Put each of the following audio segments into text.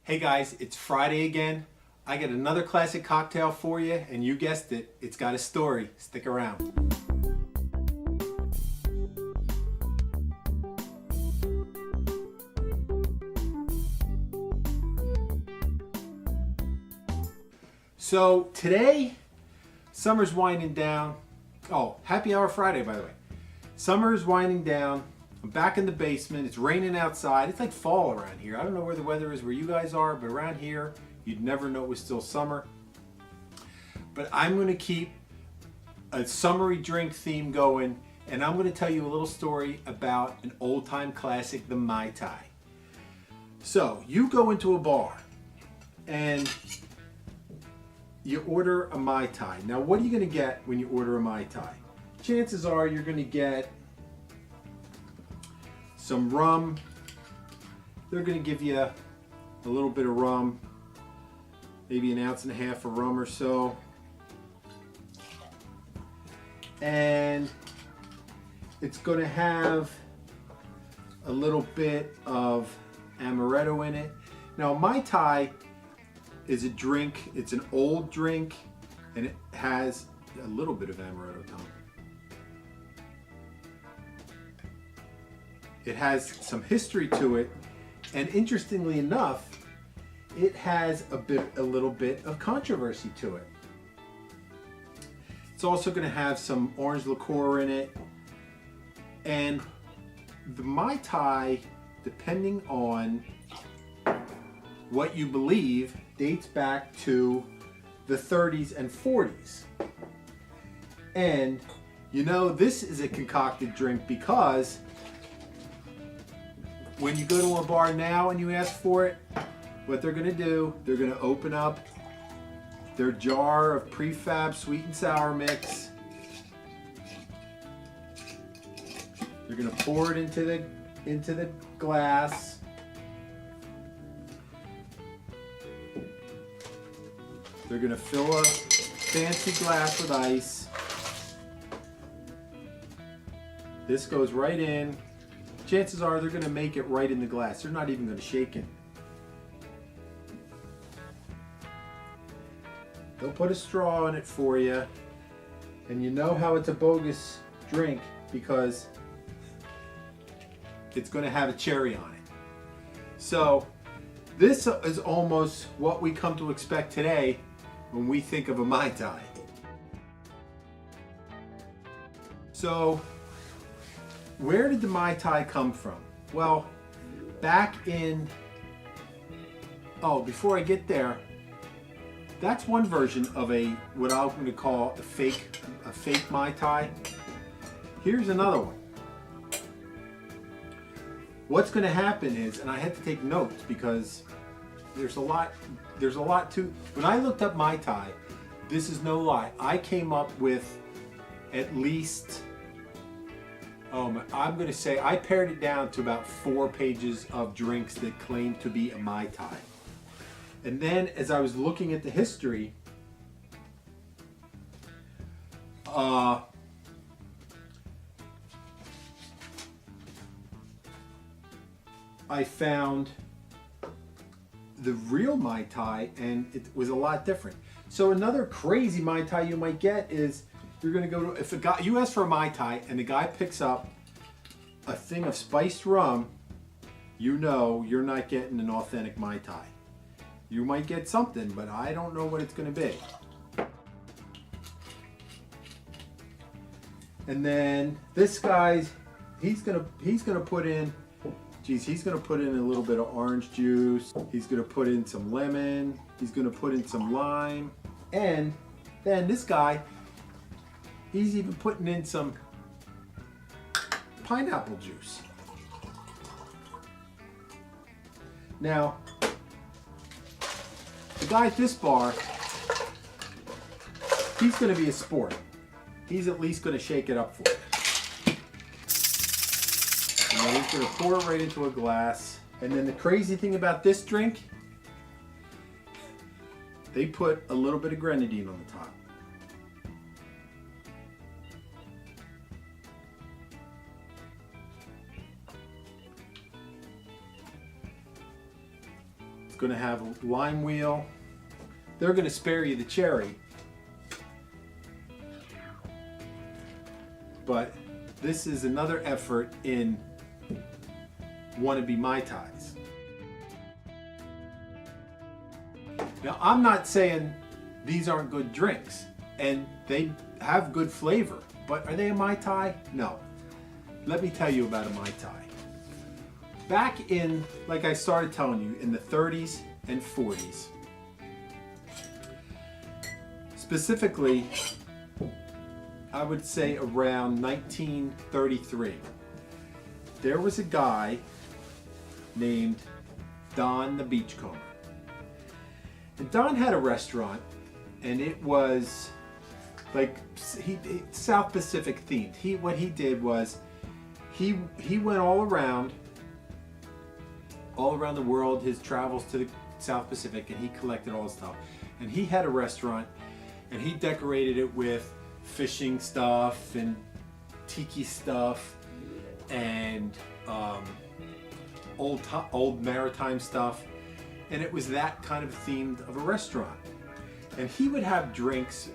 Hey guys, it's Friday again. I got another classic cocktail for you, and you guessed it, it's got a story. Stick around. So today, summer's winding down. Oh, happy hour Friday, by the way. Summer's winding down. I'm back in the basement. It's raining outside. It's like fall around here. I don't know where the weather is where you guys are, but around here, you'd never know it was still summer. But I'm going to keep a summery drink theme going, and I'm going to tell you a little story about an old-time classic, the Mai Tai. So, you go into a bar, and you order a Mai Tai. Now, what are you going to get when you order a Mai Tai? Chances are you're going to get some rum. They're going to give you a little bit of rum, maybe an ounce and a half of rum or so. And it's going to have a little bit of Amaretto in it. Now, Mai Tai is a drink, it's an old drink, and it has a little bit of Amaretto, Tom. It has some history to it, and interestingly enough, it has a little bit of controversy to it. It's also going to have some orange liqueur in it, and the Mai Tai, depending on what you believe, dates back to the 30s and 40s. And you know, this is a concocted drink because when you go to a bar now and you ask for it, what they're going to do, they're going to open up their jar of prefab sweet and sour mix. They're going to pour it into the glass. They're going to fill a fancy glass with ice. This goes right in. Chances are they're going to make it right in the glass. They're not even going to shake it. They'll put a straw in it for you. And you know how it's a bogus drink because it's going to have a cherry on it. So this is almost what we come to expect today when we think of a Mai Tai. So where did the Mai Tai come from? Well, back in, before I get there, that's one version of what I'm going to call a fake Mai Tai. Here's another one. What's going to happen is, and I had to take notes because there's a lot to, when I looked up Mai Tai, this is no lie, I came up with at least, I'm going to say, I pared it down to about 4 pages of drinks that claim to be a Mai Tai. And then as I was looking at the history, I found the real Mai Tai, and it was a lot different. So another crazy Mai Tai you might get is you're going to go to, if a guy, you ask for a Mai Tai and the guy picks up a thing of spiced rum, you know you're not getting an authentic Mai Tai. You might get something, but I don't know what it's going to be. And then this guy's, he's gonna put in, he's gonna put in a little bit of orange juice. He's gonna put in some lemon. He's gonna put in some lime. And then this guy, he's even putting in some pineapple juice. Now, the guy at this bar, he's going to be a sport. He's at least going to shake it up for you. And then he's going to pour it right into a glass. And then the crazy thing about this drink, they put a little bit of Grenadine on the top. going to have a lime wheel. They're going to spare you the cherry. But this is another effort in wannabe Mai Tais. Now, I'm not saying these aren't good drinks, and they have good flavor, but are they a Mai Tai? No. Let me tell you about a Mai Tai. Back in, like I started telling you, in the 30s and 40s, specifically, I would say around 1933, there was a guy named Don the Beachcomber. And Don had a restaurant, and it was like South Pacific themed. What he did was he went all around the world, his travels to the South Pacific, and he collected all the stuff. And he had a restaurant, and he decorated it with fishing stuff and tiki stuff and old maritime stuff. And it was that kind of themed of a restaurant. And he would have drinks,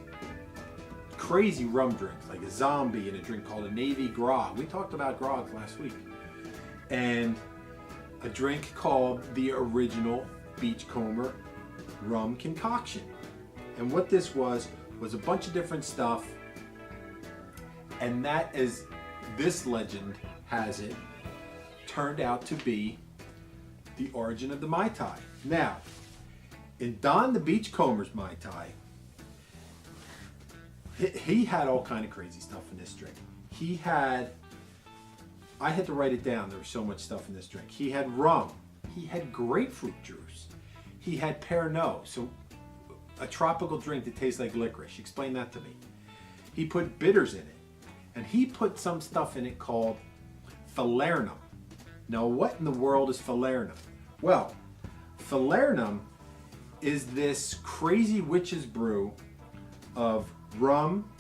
crazy rum drinks, like a zombie and a drink called a Navy Grog. We talked about grog last week. And a drink called the original Beachcomber rum concoction. And what this was a bunch of different stuff. And that, as this legend has it, turned out to be the origin of the Mai Tai. Now, in Don the Beachcomber's Mai Tai, he had all kind of crazy stuff in this drink. I had to write it down, there was so much stuff in this drink. He had rum, he had grapefruit juice, he had Pernod, so a tropical drink that tastes like licorice. Explain that to me. He put bitters in it, and he put some stuff in it called falernum. Now, what in the world is falernum? Well, falernum is this crazy witch's brew of rum.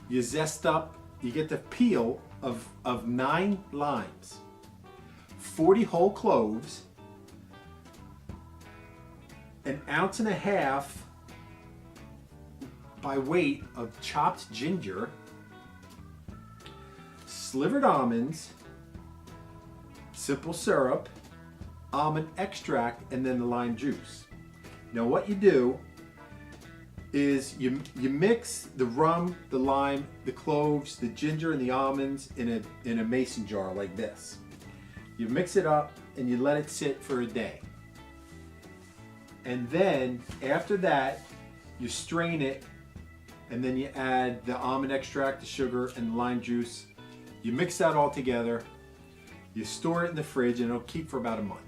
You zest up, you get the peel of 9 limes, 40 whole cloves, an ounce and a half by weight of chopped ginger, slivered almonds, simple syrup, almond extract, and then the lime juice. Now what you do is you mix the rum, the lime, the cloves, the ginger, and the almonds in a mason jar like this. You mix it up and you let it sit for a day. And then after that, you strain it, and then you add the almond extract, the sugar, and the lime juice. You mix that all together. You store it in the fridge, and it'll keep for about a month.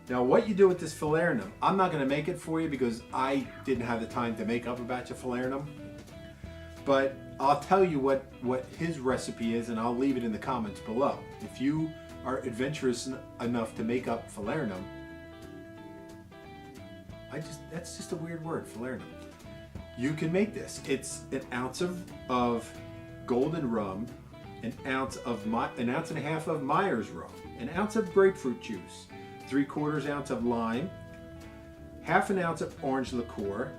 Now, what you do with this falernum, I'm not going to make it for you because I didn't have the time to make up a batch of falernum. But I'll tell you what his recipe is, and I'll leave it in the comments below. If you are adventurous enough to make up falernum, that's just a weird word, falernum. You can make this. It's an ounce of golden rum, an ounce and a half of Myers rum, an ounce of grapefruit juice, 3/4 ounce of lime, half an ounce of orange liqueur.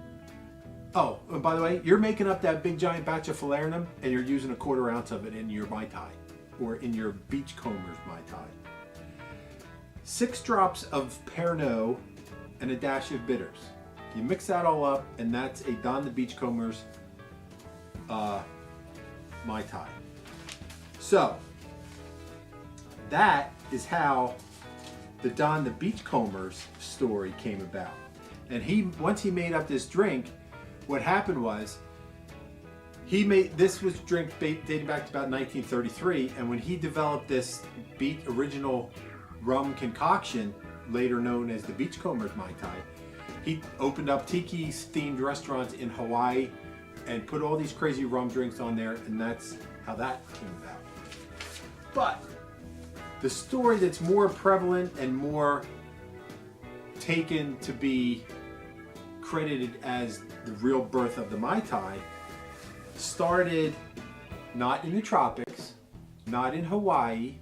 Oh, and by the way, you're making up that big giant batch of falernum, and you're using 1/4 ounce of it in your Mai Tai, or in your Beachcomber's Mai Tai. 6 drops of Pernod and a dash of bitters. You mix that all up, and that's a Don the Beachcomber's Mai Tai. So, that is how the Don the Beachcomber's story came about. And once he made up this drink, what happened was, this was drink dating back to about 1933, and when he developed this original rum concoction, later known as the Beachcomber's Mai Tai, he opened up tiki themed restaurants in Hawaii and put all these crazy rum drinks on there, and that's how that came about. But the story that's more prevalent and more taken to be credited as the real birth of the Mai Tai started not in the tropics, not in Hawaii,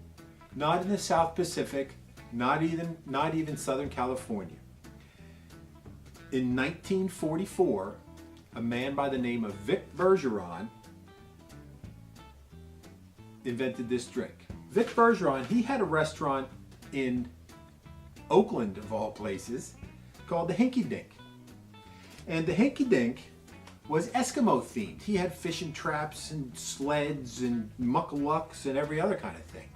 not in the South Pacific, not even Southern California. In 1944, a man by the name of Vic Bergeron invented this drink. Vic Bergeron, he had a restaurant in Oakland, of all places, called the Hinky Dink. And the Hinky Dink was Eskimo themed. He had fishing traps and sleds and muckalucks and every other kind of thing.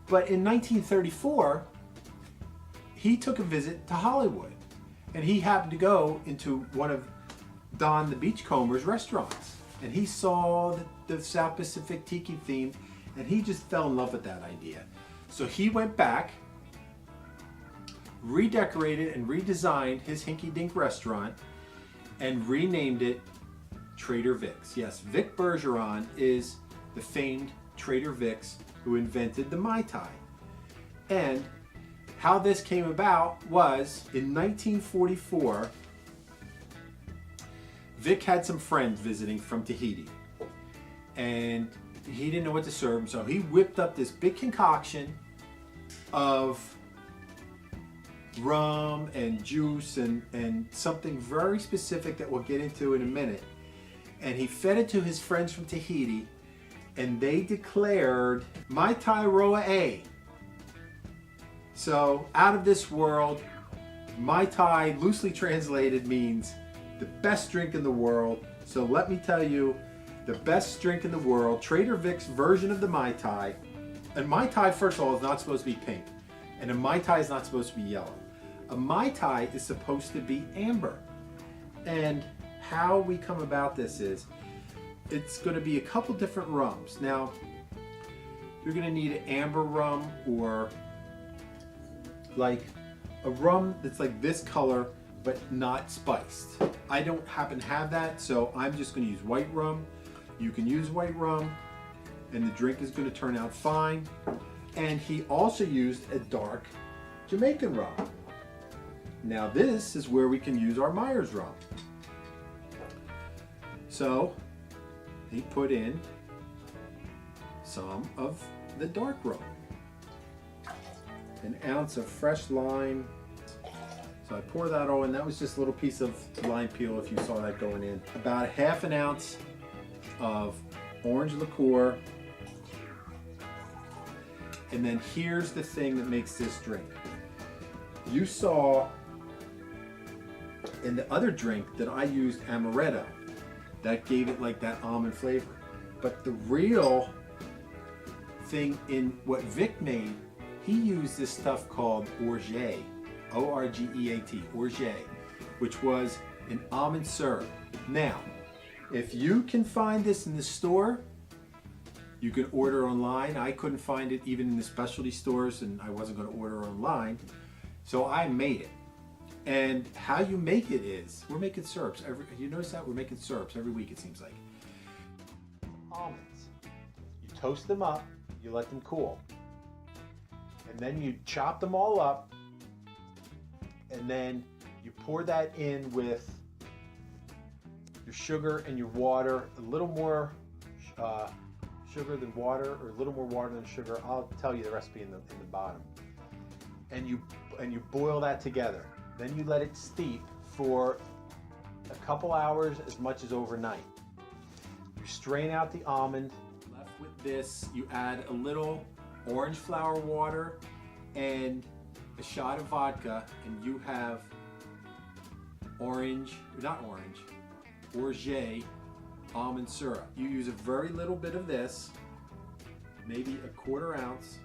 But in 1934, he took a visit to Hollywood, and he happened to go into one of Don the Beachcomber's restaurants, and he saw the South Pacific tiki theme, and he just fell in love with that idea. So he went back, redecorated and redesigned his Hinky Dink restaurant, and renamed it Trader Vic's. Yes, Vic Bergeron is the famed Trader Vic's who invented the Mai Tai. And how this came about was in 1944, Vic had some friends visiting from Tahiti, and he didn't know what to serve them, so he whipped up this big concoction of rum and juice and something very specific that we'll get into in a minute. And he fed it to his friends from Tahiti, and they declared Mai Tai Roa A. So, out of this world, Mai Tai, loosely translated, means the best drink in the world. So let me tell you, the best drink in the world, Trader Vic's version of the Mai Tai. And Mai Tai, first of all, is not supposed to be pink. And a Mai Tai is not supposed to be yellow. A Mai Tai is supposed to be amber. And how we come about this is, it's going to be a couple different rums. Now, you're going to need an amber rum, or like a rum that's like this color but not spiced. I don't happen to have that, so I'm just going to use white rum. You can use white rum, and the drink is going to turn out fine. And he also used a dark Jamaican rum. Now this is where we can use our Myers rum. So he put in some of the dark rum, an ounce of fresh lime. So I pour that all in. That was just a little piece of lime peel, if you saw that going in. About half an ounce of orange liqueur. And then here's the thing that makes this drink. You saw in the other drink that I used Amaretto. That gave it like that almond flavor. But the real thing in what Vic made, he used this stuff called orgeat, O-R-G-E-A-T, orgeat, which was an almond syrup. Now, if you can find this in the store, you can order online. I couldn't find it even in the specialty stores, and I wasn't going to order online, so I made it. And how you make it is, we're making syrups. You notice that? We're making syrups every week, it seems like. Almonds. You toast them up, you let them cool. And then you chop them all up, and then you pour that in with your sugar and your water, a little more sugar than water, or a little more water than sugar. I'll tell you the recipe in the bottom. And you boil that together. Then you let it steep for a couple hours, as much as overnight. You strain out the almond. Left with this, you add a little orange flower water and a shot of vodka, and you have orgeat almond syrup. You use a very little bit of this, maybe a quarter ounce.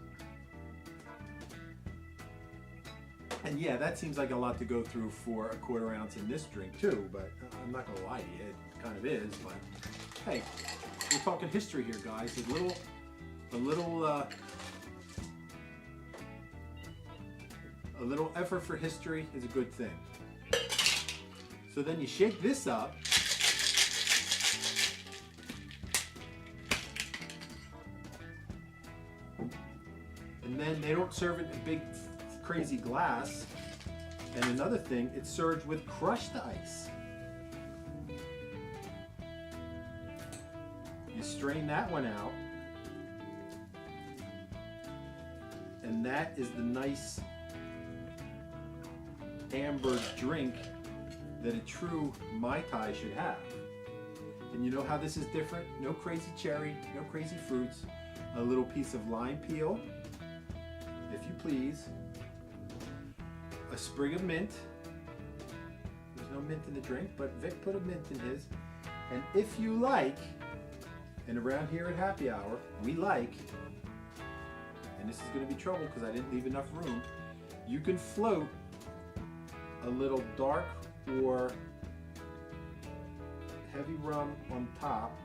And yeah, that seems like a lot to go through for a quarter ounce in this drink too, but I'm not gonna lie to you, it kind of is, but hey, we're talking history here, guys. A little effort for history is a good thing. So then you shake this up. And then they don't serve it in a big crazy glass. And another thing, it's served with crushed ice. You strain that one out. And that is the nice amber drink that a true Mai Tai should have. And you know how this is different? No crazy cherry, no crazy fruits. A little piece of lime peel, if you please. A sprig of mint. There's no mint in the drink, but Vic put a mint in his. And if you like, and around here at happy hour, we like, and this is going to be trouble because I didn't leave enough room, you can float a little dark or heavy rum on top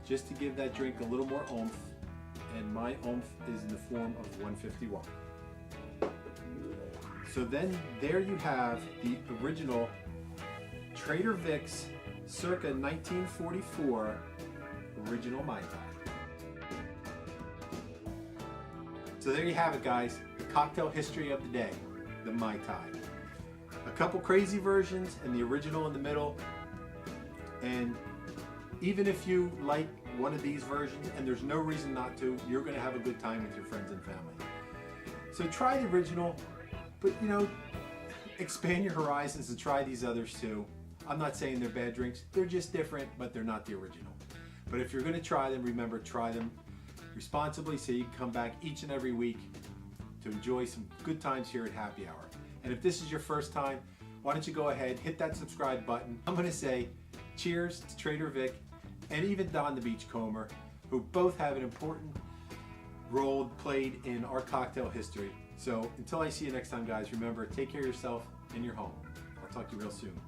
just to give that drink a little more oomph, and my oomph is in the form of 151. So then there you have the original Trader Vic's circa 1944 original Mai Tai. So there you have it, guys, the cocktail history of the day, the Mai Tai. A couple crazy versions and the original in the middle. And even if you like one of these versions, and there's no reason not to, you're going to have a good time with your friends and family. So try the original, but you know, expand your horizons and try these others too. I'm not saying they're bad drinks, they're just different, but they're not the original. But if you're going to try them, remember, try them responsibly so you can come back each and every week to enjoy some good times here at Happy Hour. And if this is your first time, why don't you go ahead, hit that subscribe button. I'm going to say cheers to Trader Vic and even Don the Beachcomber, who both have an important role played in our cocktail history. So until I see you next time, guys, remember, take care of yourself and your home. I'll talk to you real soon.